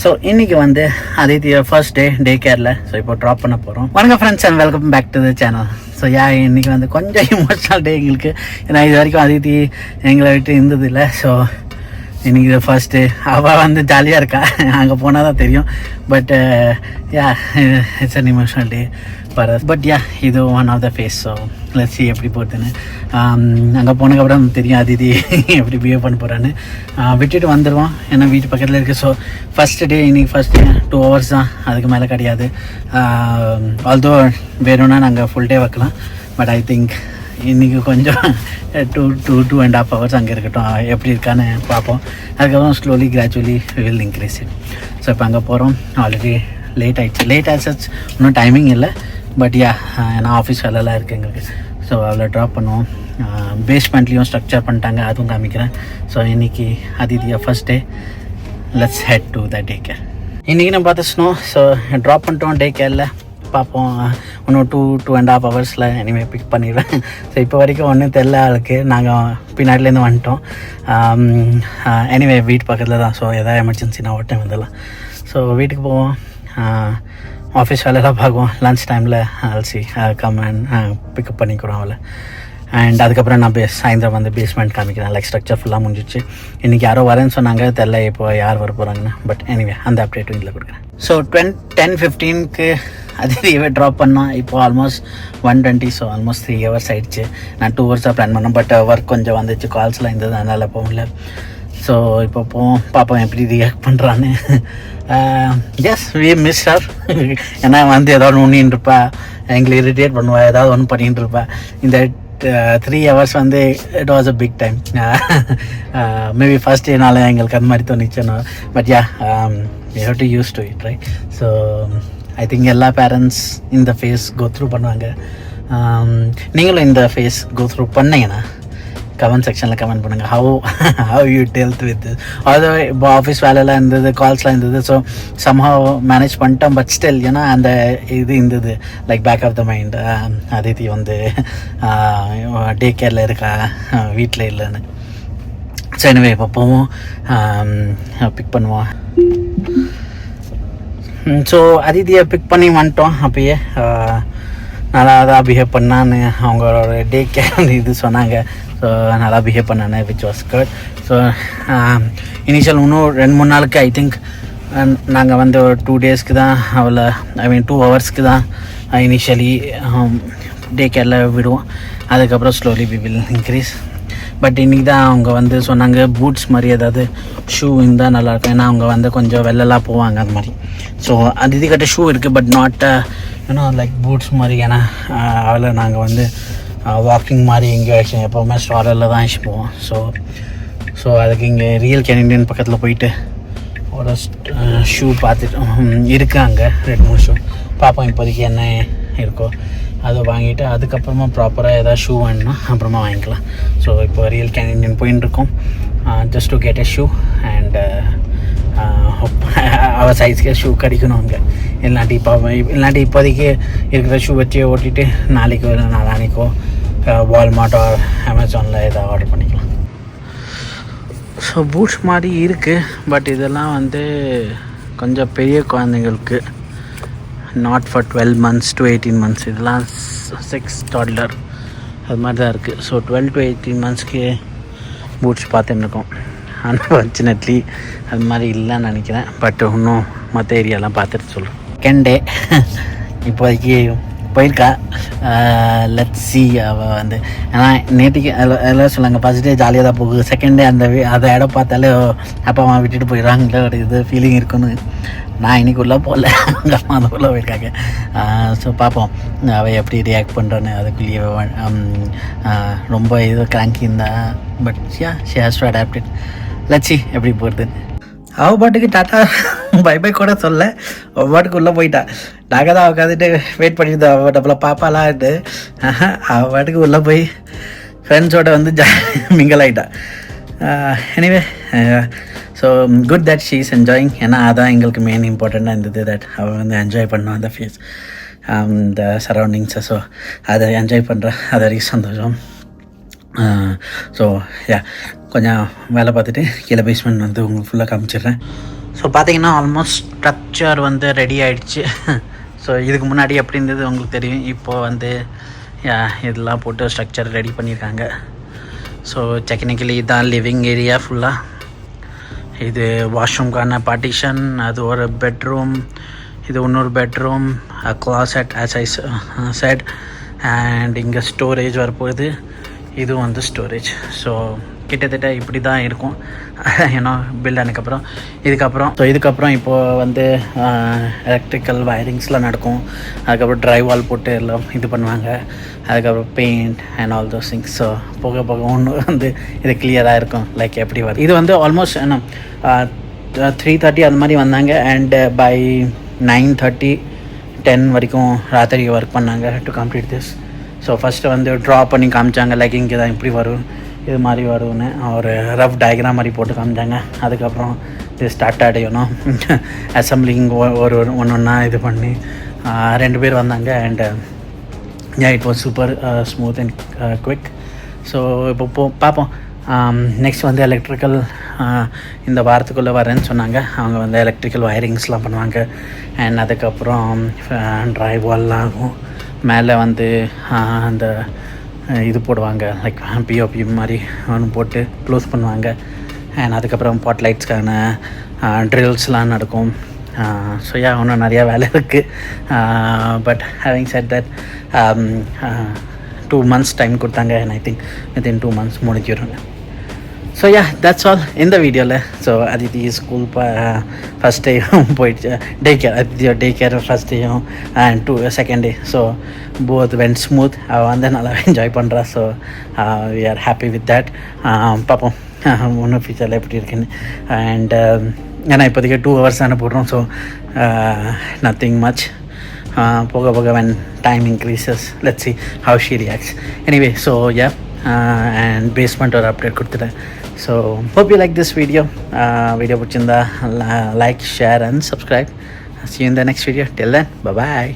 So இன்றைக்கி வந்து அதித்தியோட ஃபர்ஸ்ட் டே கேரில் ஸோ இப்போ ட்ராப் பண்ண போகிறோம். வணக்கம் friends and welcome back to the channel. So இன்றைக்கி வந்து கொஞ்சம் இமோஷனல் டே எங்களுக்கு. ஏன்னா இது வரைக்கும் அதித்தி எங்களை விட்டு இருந்தது இல்லை. ஸோ இன்றைக்கி இது ஃபர்ஸ்ட்டு. அவள் வந்து ஜாலியாக இருக்கா, அங்கே போனால் தான் தெரியும். But it's an emotional day for us. But இது one of the phase. So let's see எப்படி போகுதுன்னு. அங்கே போனதுக்கப்புறம் தெரியும் அதித்தி எப்படி பிஹேவ் பண்ண போகிறான்னு. விட்டுட்டு வந்துடுவோம், ஏன்னா வீட்டு பக்கத்தில் இருக்குது. ஸோ ஃபஸ்ட்டு டே இன்றைக்கி ஃபஸ்ட்டு 2 hours தான், அதுக்கு மேலே கிடையாது. ஆல்தோ வேணும்னா நாங்கள் ஃபுல் டே வைக்கலாம். பட் ஐ திங்க் இன்றைக்கி கொஞ்சம் 2.5 hours அங்கே இருக்கட்டும், எப்படி இருக்கான்னு பார்ப்போம். அதுக்கப்புறம் slowly gradually will increase it. So இப்போ அங்கே போகிறோம். ஆல்ரெடி லேட் ஆகிடுச்சு. இன்னும் டைமிங் இல்லை. பட் ஏன்னா ஆஃபீஸ் வேலைலாம் இருக்குது எங்களுக்கு. ஸோ அதில் ட்ராப் பண்ணுவோம். பேஸ்மெண்ட்லேயும் ஸ்ட்ரக்சர் பண்ணிட்டாங்க, அதுவும் காமிக்கிறேன். ஸோ இன்றைக்கி Aditya first day. Let's head to the day care. இன்றைக்கி நம்ம பார்த்து ஸ்னோ. ஸோ ட்ராப் பண்ணிட்டோம் டே கேரில். பார்ப்போம் இன்னும் 2.5 hours இனிமேல் பிக் பண்ணிடுவேன். ஸோ இப்போ வரைக்கும் ஒன்றும் தெரில ஆளுக்கு. நாங்கள் பின்னாடிலேருந்து வந்துட்டோம். எனிவே வீட்டு பக்கத்தில் தான். ஸோ எதாவது எமர்ஜென்சினா ஒரு டைம் வந்துடலாம். ஸோ வீட்டுக்கு போவோம், ஆஃபீஸ் வேலையெல்லாம் பார்க்குவோம். லன்ச் டைமில் அலசி கம் அண்ட் பிக்கப் பண்ணிக்கிறோம் அவளை. அண்ட் அதுக்கப்புறம் நான் சாயந்தரம் வந்து பேஸ்மெண்ட் காமிக்கிறேன். லைக் ஸ்ட்ரக்சர் ஃபுல்லாக முடிஞ்சிச்சு. இன்றைக்கி யாரோ வரேன்னு சொன்னாங்க, தெரில இப்போ யார் வர போகிறாங்கன்னு. பட் எனிவே அந்த அப்டேட்டும் இதில் கொடுக்குறேன். ஸோ 10:15க்கு அதித்தியவே ட்ராப் பண்ணோம். இப்போது ஆல்மோஸ்ட் 1:20. ஸோ ஆல்மோஸ்ட் 3 hours ஆகிடுச்சு. நான் 2 hours பிளான் பண்ணேன். பட் ஒர்க் கொஞ்சம் வந்துச்சு, கால்ஸ்லாம் இருந்தது, அதனால் போகல. ஸோ இப்போ போவோம், பார்ப்போம் எப்படி ரியாக்ட் பண்ணுறான்னு. Yes we miss her. ஏன்னா வந்து ஏதாவது ஒன்றின்னு இருப்பா, எங்களை இரிட்டேட் பண்ணுவா, ஏதாவது ஒன்று பண்ணிகிட்டு இருப்பா. இந்த 3 hours வந்து it was a big time. Maybe first டேனால எங்களுக்கு அந்த மாதிரி தோணிச்சுன்னா. But we have to use to it, right? So I think எல்லா பேரண்ட்ஸ் இந்த ஃபேஸ் கோ த்ரூ பண்ணுவாங்க. நீங்களும் இந்த ஃபேஸ் கோ த்ரூ பண்ணீங்கன்னா கமெண்ட் செக்ஷனில் கமெண்ட் பண்ணுங்கள். ஹவ் யூ டெல்த் வித் அது. இப்போ ஆஃபீஸ் வேலையெல்லாம் இருந்தது, கால்ஸ்லாம் இருந்தது. ஸோ சம்ஹவ் மேனேஜ் பண்ணிட்டோம். பட் ஸ்டில் ஏன்னா அந்த இது இருந்தது, like back of the mind. Aditi வந்து டே கேரில் இருக்கா, வீட்டில் இல்லைன்னு. ஸோ எனவே இப்போ போவோம், பிக் பண்ணுவோம். ஸோ அதித்தியை பிக் பண்ணி வந்துட்டோம். அப்பயே நல்லா தான் பிஹேவ் பண்ணான்னு அவங்களோட டே கேர் இது சொன்னாங்க. ஸோ நல்லா பிஹேவ் பண்ணானே, which was good. So initial இன்னும் 2-3 நாளுக்கு ஐ திங்க் நாங்கள் வந்து ஒரு 2 daysக்கு தான் அவளை, ஐ மீன் 2 hours தான் இனிஷியலி டே கேரில் விடுவோம். அதுக்கப்புறம் slowly we will increase. But இன்றைக்கி தான் அவங்க வந்து சொன்னாங்க பூட்ஸ் மாதிரி ஏதாவது ஷூ இருந்தால் நல்லாயிருக்கும். ஏன்னா அவங்க வந்து கொஞ்சம் வெளிலலாம் போவாங்க அந்த மாதிரி. ஸோ அதித்திக்கிட்ட ஷூ இருக்குது, பட் நாட் ஏன்னா லைக் பூட்ஸ் மாதிரி. ஏன்னா அவளை நாங்கள் வந்து வாக்கிங் மாதிரி எங்கே ஆச்சு எப்போவுமே ஸ்டாரில் தான் ஆச்சு போவோம். ஸோ அதுக்கு இங்கே ரியல் கெனடியன் பக்கத்தில் போயிட்டு ஒரு ஷூ பார்த்துட்டு இருக்காங்க, 2-3 ஷூ பார்ப்போம். இப்போதைக்கு என்ன இருக்கோ அதை வாங்கிட்டு அதுக்கப்புறமா ப்ராப்பராக ஏதாவது ஷூ வேணும்னா அப்புறமா வாங்கிக்கலாம். ஸோ இப்போ ரியல் கெனடியன் போயின்னு இருக்கோம், just to get a shoe. And அவள் சைஸ்க்கே ஷூ கிடைக்கணும் அங்கே. இல்லாட்டி இப்போதைக்கு இருக்கிற ஷூ வச்சு ஓட்டிட்டு நாளைக்கோ இல்லை நாளானிக்கோ வால்மார்ட் ஆர் அமேசானில் ஏதாவது ஆர்டர் பண்ணிக்கலாம். ஸோ பூட்ஸ் மாதிரி இருக்குது, பட் இதெல்லாம் வந்து கொஞ்சம் பெரிய குழந்தைங்களுக்கு, not for 12 months to 18 months. இதெல்லாம் 6 toddler அது மாதிரி தான் இருக்குது. ஸோ 12 to 18 monthsக்கு பூட்ஸ் பார்த்துன்னு இருக்கோம். அன்ஃபார்ச்சுனேட்லி அது மாதிரி இல்லைன்னு நினைக்கிறேன். பட் இன்னும் மற்ற ஏரியாலாம் பார்த்துட்டு சொல்கிறேன். செகண்ட் டே இப்போதைக்கு போயிருக்கா. Let's see. அவள் வந்து ஏன்னா நேற்றுக்கு எல்லாம் சொல்லுவாங்க ஃபஸ்ட் டே ஜாலியாக தான் போகுது, செகண்ட் டே அந்த இடம் பார்த்தாலே அப்பா அம்மா விட்டுட்டு போயிடறாங்களே ஒரு இது ஃபீலிங் இருக்குன்னு. நான் இன்றைக்கி உள்ளே போகல, அங்கே அம்மா அதை உள்ளே போயிருக்காங்க. ஸோ பார்ப்போம் அவள் எப்படி ரியாக்ட் பண்ணுறான்னு. அதுக்குள்ளேயே ரொம்ப இது கிராங்கி இருந்தா. But she has to adapt it. லட்சி எப்படி போகிறதுன்னு. அவள் பாட்டுக்கு டாட்டா பை பை கூட சொல்ல, அவள் பாட்டுக்கு உள்ளே போயிட்டா. நாங்கள் தான் உட்காந்துட்டு வெயிட் பண்ணியிருந்தோம். அவள் டப்பில் பாப்பாலான்ட்டு அவள் பாட்டுக்கு உள்ளே போய் ஃப்ரெண்ட்ஸோட வந்து மிங்கல் ஆகிட்டா. Anyway so good that she is enjoying. ஏன்னா அதான் எங்களுக்கு மெயின் இம்பார்ட்டண்ட்டாக இருந்தது, தட் அவள் வந்து என்ஜாய் பண்ணோம் அந்த ஃபேஸ், இந்த சரௌண்டிங்ஸை. ஸோ அதை என்ஜாய் பண்ணுற அது வரைக்கும் சந்தோஷம். ஸோ கொஞ்சம் வேலை பார்த்துட்டு கீழே பேஸ்மெண்ட் வந்து உங்களுக்கு ஃபுல்லாக காமிச்சிடுறேன். ஸோ பார்த்தீங்கன்னா ஆல்மோஸ்ட் ஸ்ட்ரக்சர் வந்து ரெடி ஆகிடுச்சு. ஸோ இதுக்கு முன்னாடி எப்படி இருந்தது உங்களுக்கு தெரியும். இப்போது வந்து இதெல்லாம் போட்டு ஸ்ட்ரக்சர் ரெடி பண்ணியிருக்காங்க. ஸோ டெக்னிக்கலி இதுதான் லிவிங் ஏரியா ஃபுல்லாக. இது வாஷ்ரூம்க்கான பார்ட்டிஷன், அது ஒரு பெட்ரூம், இது இன்னொரு bedroom, closet as I set, and இங்கே ஸ்டோரேஜ் வரப்போகுது. இது வந்து ஸ்டோரேஜ். ஸோ கிட்டத்தட்ட இப்படி தான் இருக்கும் ஏன்னா பில்ட் ஆனதுக்கப்புறம். இதுக்கப்புறம் இப்போது வந்து எலக்ட்ரிக்கல் வயரிங்ஸ்லாம் நடக்கும். அதுக்கப்புறம் ட்ரை வால் போட்டு எல்லாம் இது பண்ணுவாங்க. அதுக்கப்புறம் paint and all those things. So போக ஒன்று வந்து இது கிளியராக இருக்கும் லைக் எப்படி வருது. இது வந்து ஆல்மோஸ்ட் என்ன 3:30 அந்த மாதிரி வந்தாங்க. அண்ட் பை 9:30 10 வரைக்கும் ராத்திரி ஒர்க் பண்ணாங்க to complete this. So first வந்து ட்ரா பண்ணி காமிச்சாங்க லைக் இங்கே தான் இப்படி வரும், இது மாதிரி வரும்னு ஒரு ரஃப் டயக்ராம் மாதிரி போட்டு காமிச்சாங்க. அதுக்கப்புறம் இது ஸ்டார்ட் ஆகிடணும் அசம்பிளிங் ஒன்றா இது பண்ணி 2 பேர் வந்தாங்க. And it was super smooth and quick. So இப்போ பார்ப்போம். நெக்ஸ்ட் வந்து எலக்ட்ரிக்கல் இந்த வாரத்துக்குள்ளே வரேன்னு சொன்னாங்க. அவங்க வந்து எலக்ட்ரிக்கல் வயரிங்ஸ்லாம் பண்ணுவாங்க. அண்ட் அதுக்கப்புறம் ட்ரை வால்லாம் ஆகும். மேலே வந்து அந்த இது போடுவாங்க லைக் பிஓபி மாதிரி ஒன்று போட்டு க்ளோஸ் பண்ணுவாங்க. அண்ட் அதுக்கப்புறம் பாட் லைட்ஸ்க்கான ட்ரில்ஸ்லாம் நடக்கும். ஸோ இன்னும் நிறையா வேலை இருக்குது. But having set that 2 months time கொடுத்தாங்க. And I think within 2 months முடிஞ்சிடுங்க. ஸோ தட்ஸ் ஆல் இந்த வீடியோவில். ஸோ அதித்தி ஸ்கூல் ஃபஸ்ட் டேயும் போயிடுச்சு. டே கேர் ஃபஸ்ட் டேயும் and second day. So both went smooth. அவள் வந்து நல்லா என்ஜாய் பண்ணுறா. So we are happy with that. பார்ப்போம் ஒன்றும் ஃபியூச்சரில் எப்படி இருக்குன்னு. அண்ட் ஏன்னா இப்போதைக்கு 2 hours தானே போடுறோம். So nothing much. போக when time increases, let's see how she reacts. Anyway, so and basement or update கொடுத்துட்டேன். So hope you like this video. Video பிடிச்சிருந்தா like, share and subscribe. See you in the next video. Till then, bye bye.